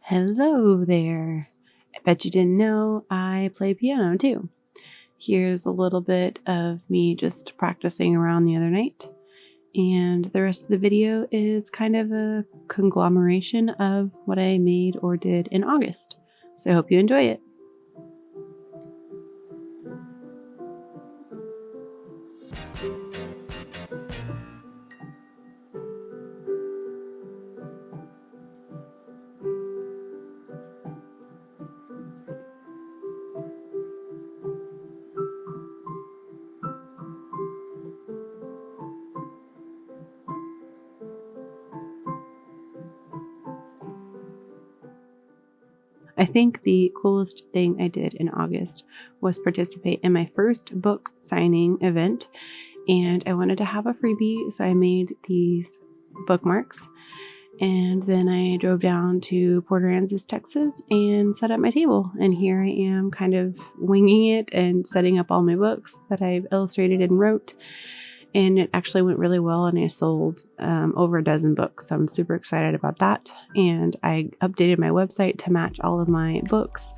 Hello there. I bet you didn't know I play piano too. Here's a little bit of me just practicing around the other night. And the rest of the video is kind of a conglomeration of what I made or did in August. So I hope you enjoy it. I think the coolest thing I did in August was participate in my first book signing event, and I wanted to have a freebie, so I made these bookmarks, and then I drove down to Port Aransas, Texas, and set up my table, and here I am kind of winging it and setting up all my books that I've illustrated and wrote. And it actually went really well, and I sold over a dozen books. So I'm super excited about that. And I updated my website to match all of my books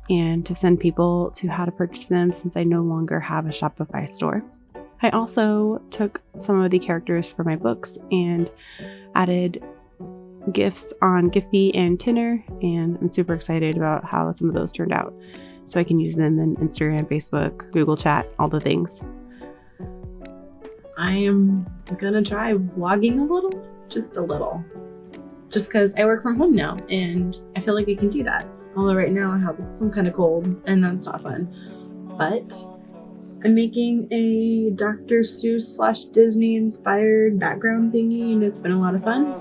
and to send people to how to purchase them since I no longer have a Shopify store. I also took some of the characters for my books and added Gifs on Giphy and Tinner, and I'm super excited about how some of those turned out. So I can use them in Instagram, Facebook, Google Chat, all the things. I am gonna try vlogging just a little, just because I work from home now and I feel like I can do that. Although right now I have some kind of cold and that's not fun. But I'm making a Dr. Seuss / Disney inspired background thingy, and it's been a lot of fun.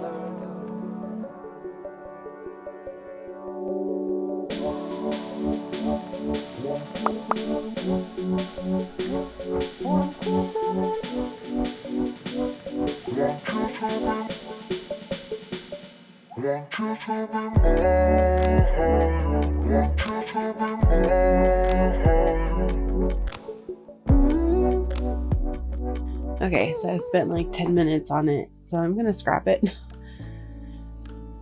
Okay, so I've spent like 10 minutes on it, so I'm gonna scrap it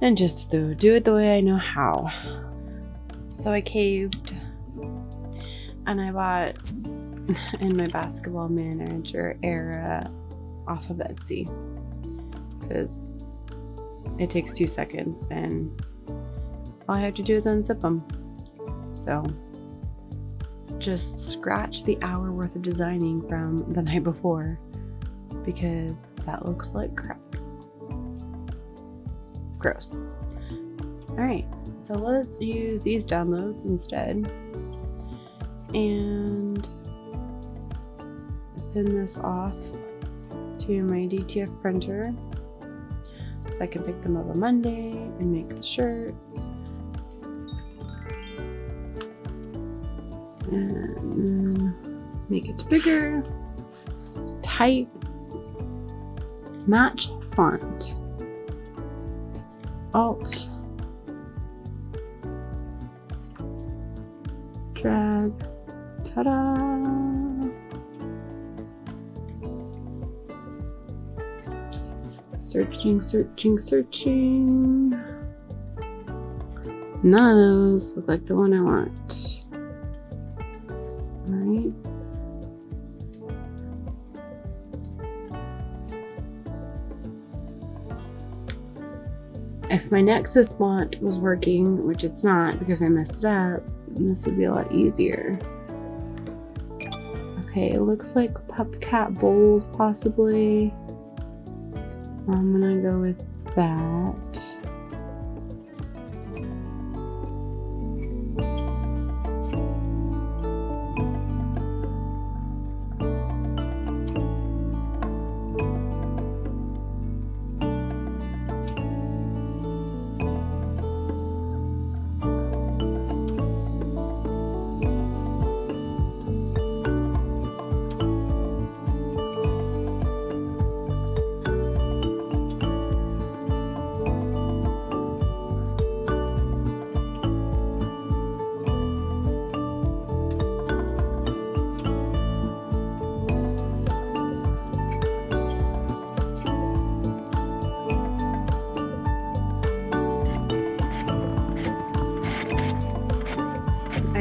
and just do it the way I know how. So I caved and I bought in my basketball manager era off of Etsy because it takes 2 seconds and all I have to do is unzip them. So just scratch the hour worth of designing from the night before because that looks like crap. Gross. Alright, so let's use these downloads instead and send this off to my DTF printer so I can pick them up on Monday and make the shirts. And make it bigger, type, match font, alt, drag, ta-da! Searching. None of those look like the one I want. Alright. If my Nexus font was working, which it's not because I messed it up, this would be a lot easier. Okay, it looks like PupCat Bold possibly. I'm gonna go with that.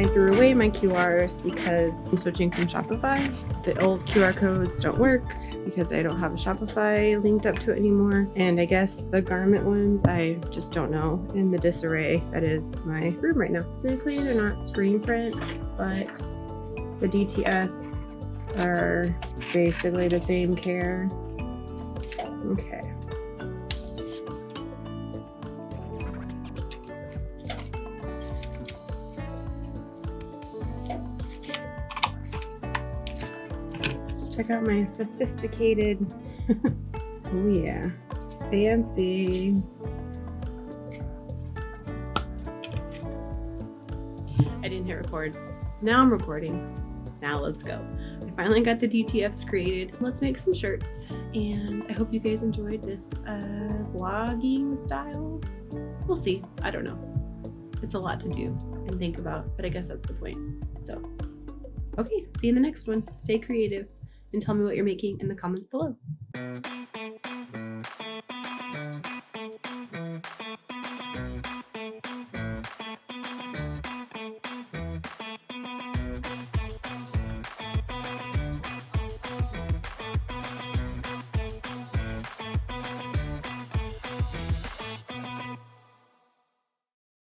I threw away my QRs because I'm switching from Shopify. The old QR codes don't work because I don't have a Shopify linked up to it anymore. And I guess the garment ones, I just don't know in the disarray that is my room right now. Technically, they're not screen prints, but the DTFs are basically the same care. Okay. Check out my sophisticated, oh yeah, fancy. I didn't hit record. Now I'm recording. Now let's go. I finally got the DTFs created. Let's make some shirts. And I hope you guys enjoyed this vlogging style. We'll see. I don't know. It's a lot to do and think about, but I guess that's the point. So, okay, see you in the next one. Stay creative and tell me what you're making in the comments below.